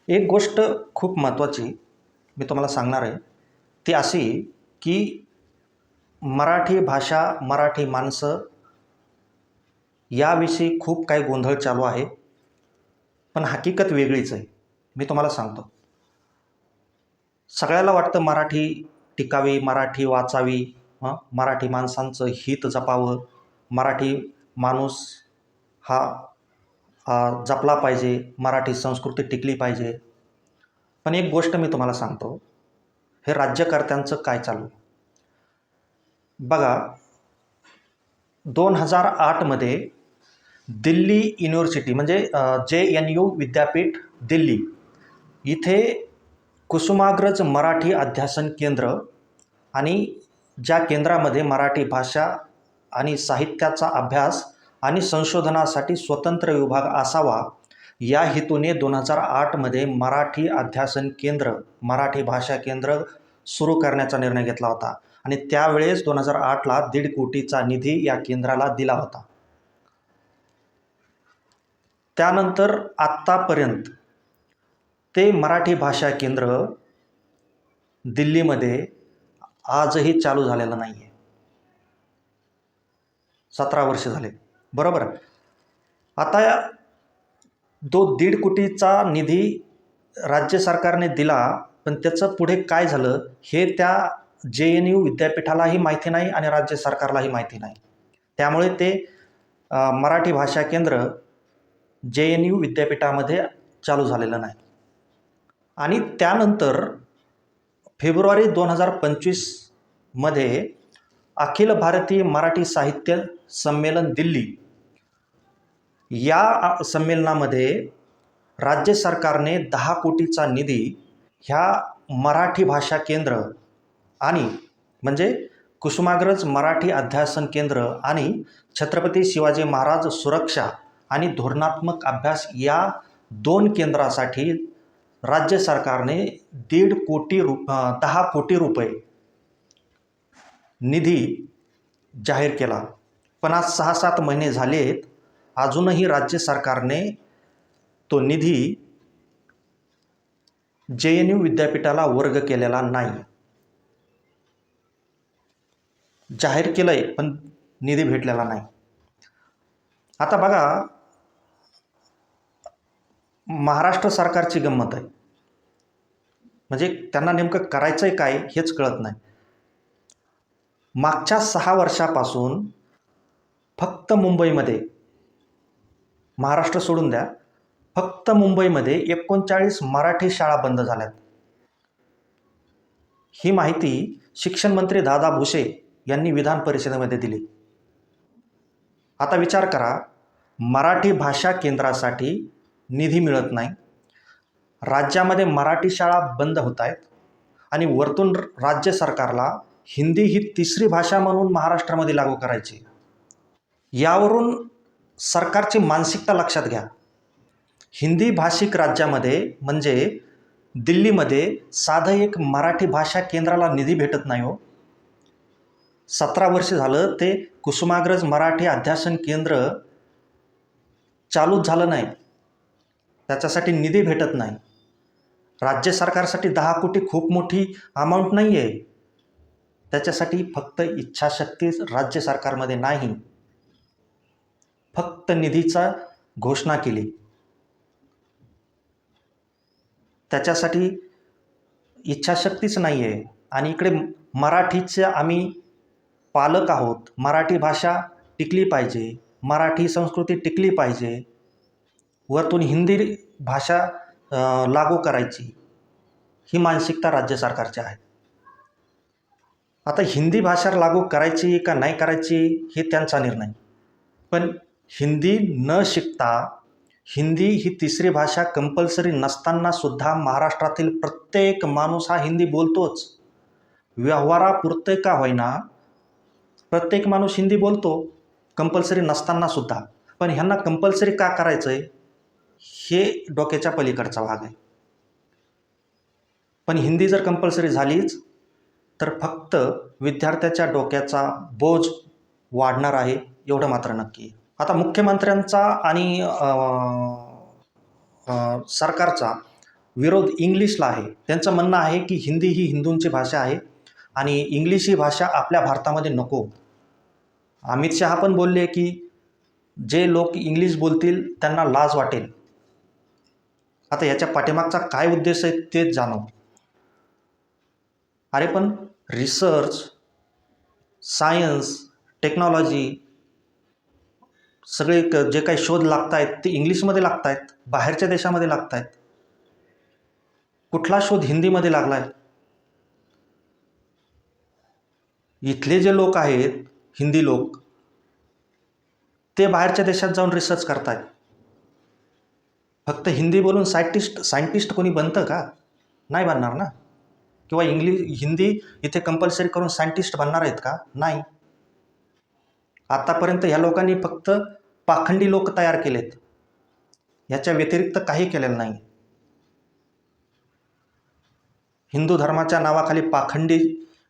एक गोष्ट खूप महत्त्वाची मी तुम्हाला सांगणार आहे, ती अशी की मराठी भाषा, मराठी माणसं याविषयी खूप काही गोंधळ चालू आहे. पण हकीकत वेगळीच आहे. मी तुम्हाला सांगतो. सगळ्याला वाटतं मराठी टिकावी, मराठी वाचावी, मराठी माणसांचं हित जपावं, मराठी माणूस हा जपला पाहिजे, मराठी संस्कृती टिकली पाहिजे. पण एक गोष्ट मी तुम्हाला सांगतो, हे राज्यकर्त्यांचं काय चालू आहे. बघा, 2008मध्ये दिल्ली युनिव्हर्सिटी म्हणजे JNU विद्यापीठ दिल्ली इथे कुसुमाग्रज मराठी अध्यासन केंद्र आणि ज्या केंद्रामध्ये मराठी भाषा आणि साहित्याचा अभ्यास आणि संशोधनासाठी स्वतंत्र विभाग असावा, या हेतूने 2008मध्ये मराठी अध्यासन केंद्र, मराठी भाषा केंद्र सुरू करण्याचा निर्णय घेतला होता. आणि त्यावेळेस 2008ला 1.5 कोटीचा निधी या केंद्राला दिला होता. त्यानंतर आत्तापर्यंत ते मराठी भाषा केंद्र दिल्लीमध्ये आजही चालू झालेलं नाही आहे. 17 वर्ष झाले, बरोबर. आता 1.5 कोटीचा निधी राज्य सरकारने दिला, पण त्याचं पुढे काय झालं हे त्या JNU विद्यापीठालाही माहिती नाही आणि राज्य सरकारलाही माहिती नाही. त्यामुळे ते मराठी भाषा केंद्र JNU विद्यापीठामध्ये चालू झालेलं नाही. आणि त्यानंतर फेब्रुवारी 2025मध्ये अखिल भारतीय मराठी साहित्य संमेलन दिल्ली या संमेलनामध्ये राज्य सरकारने 10 कोटीचा निधी ह्या मराठी भाषा केंद्र आणि म्हणजे कुसुमाग्रज मराठी अध्यासन केंद्र आणि छत्रपती शिवाजी महाराज सुरक्षा आणि धोरणात्मक अभ्यास या 2 केंद्रासाठी राज्य सरकारने 10 कोटी रुपये निधी जाहीर केला. पण आज 6-7 महिने झालेत, अजूनही राज्य सरकारने तो निधी JNU विद्यापीठाला वर्ग केलेला नाही. जाहीर केलंय पण निधी भेटलेला नाही. आता बघा, महाराष्ट्र सरकारची गंमत आहे, म्हणजे त्यांना नेमकं करायचंय काय हेच कळत नाही. मागच्या 6 वर्षापासून फक्त मुंबईमध्ये, महाराष्ट्र सोडून द्या, फक्त मुंबईमध्ये 39 मराठी शाळा बंद झाल्यात. ही माहिती शिक्षण मंत्री दादा भुसे यांनी विधान परिषदेमध्ये दिली. आता विचार करा, मराठी भाषा केंद्रासाठी निधी मिळत नाही, राज्यामध्ये मराठी शाळा बंद होत आहेत आणि वरतून राज्य सरकारला हिंदी ही तिसरी भाषा म्हणून महाराष्ट्रामध्ये लागू करायची. यावरून सरकारची मानसिकता लक्षात घ्या. हिंदी भाषिक राज्यामध्ये म्हणजे दिल्लीमध्ये साधं एक मराठी भाषा केंद्राला निधी भेटत नाही हो. 17 वर्ष झालं ते कुसुमाग्रज मराठी अध्यासन केंद्र चालूच झालं नाही, त्याच्यासाठी निधी भेटत नाही. राज्य सरकारसाठी 10 कोटी खूप मोठी अमाऊंट नाही आहे. त्याच्यासाठी फक्त इच्छाशक्ती राज्य सरकारमध्ये नाही, फक्त निधीचा घोषणा केली. त्याच्यासाठी इच्छाशक्तीच नाही आहे. आणि इकडे मराठीचे आम्ही पालक आहोत, मराठी भाषा टिकली पाहिजे, मराठी संस्कृती टिकली पाहिजे, वरतून हिंदी भाषा लागू करायची, ही मानसिकता राज्य सरकारची आहे. आता हिंदी भाषा लागू करायची का नाही करायची हे त्यांचा निर्णय. पण हिंदी न शिकता, हिंदी ही तिसरी भाषा कंपल्सरी नसताना सुद्धा महाराष्ट्रातील प्रत्येक माणूस हा हिंदी बोलतोच. व्यवहारापुरते का होईना प्रत्येक माणूस हिंदी बोलतो, कंपल्सरी नसताना सुद्धा. पण ह्यांना कंपल्सरी का करायचं आहे हे डोक्याच्या पलीकडचा भाग आहे. पण हिंदी जर कंपल्सरी झालीच तर फक्त विद्यार्थ्याच्या डोक्याचा बोज वाढणार आहे, एवढं मात्र नक्की. आता मुख्यमंत्र्यांचा आणि सरकारचा विरोध इंग्लिशला आहे. त्यांचं म्हणणं आहे की हिंदी ही हिंदूंची भाषा आहे आणि इंग्लिश ही भाषा आपल्या भारतामध्ये नको. अमित शहा पण बोलले की जे लोक इंग्लिश बोलतील त्यांना लाज वाटेल. आता याच्या पाठीमागचा काय उद्देश आहे तेच जाणव. अरे पण रिसर्च, सायन्स, टेक्नॉलॉजी सगळे जे काही शोध लागत आहेत ते इंग्लिशमध्ये लागत आहेत, बाहेरच्या देशामध्ये लागत आहेत. कुठला शोध हिंदीमध्ये लागला आहे? इथले जे लोक आहेत हिंदी लोक ते बाहेरच्या देशात जाऊन रिसर्च करतायत. फक्त हिंदी बोलून सायंटिस्ट कोणी बनतं का? नाही बनणार ना. किंवा हिंदी इथे कंपल्सरी करून सायंटिस्ट बनणार आहेत का? नाही. आतापर्यंत ह्या लोकांनी फक्त पाखंडी लोक तयार केलेत, याच्या व्यतिरिक्त काही केलेलं नाही. हिंदू धर्माच्या नावाखाली पाखंडी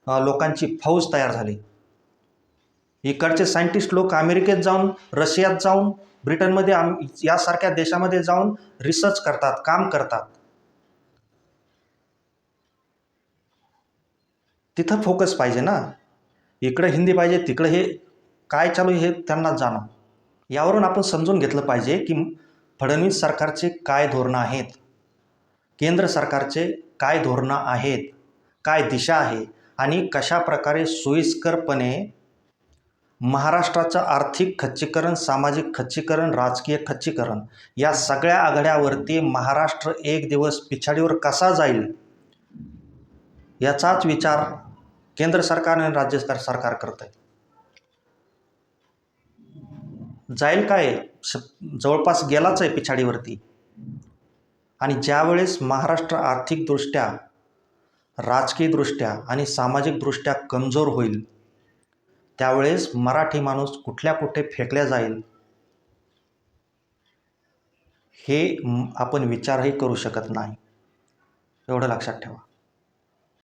लोकांची फौज तयार झाली. इकडचे सायंटिस्ट लोक अमेरिकेत जाऊन, रशियात जाऊन, ब्रिटनमध्ये यासारख्या देशामध्ये जाऊन रिसर्च करतात, काम करतात. तिथं फोकस पाहिजे ना. इकडं हिंदी पाहिजे, तिकडं हे काय चालू हे त्यांनाच जाणं. यावरून आपण समजून घेतलं पाहिजे की फडणवीस सरकारचे काय धोरणं आहेत, केंद्र सरकारचे काय धोरणं आहेत, काय दिशा आहे आणि कशा प्रकारे सोयीस्करपणे महाराष्ट्राचं आर्थिक खच्चीकरण, सामाजिक खच्चीकरण, राजकीय खच्चीकरण या सगळ्या आघाड्यावरती महाराष्ट्र एक दिवस पिछाडीवर कसा जाईल याचाच विचार केंद्र सरकार आणि राज्य सरकार करत आहे. जाईल काय, जवळपास गेलाच आहे पिछाडीवरती. आणि ज्यावेळेस महाराष्ट्र आर्थिकदृष्ट्या, राजकीयदृष्ट्या आणि सामाजिकदृष्ट्या कमजोर होईल त्यावेळेस मराठी माणूस कुठल्या कुठे फेकल्या जाईल हे आपण विचारही करू शकत नाही. एवढं लक्षात ठेवा.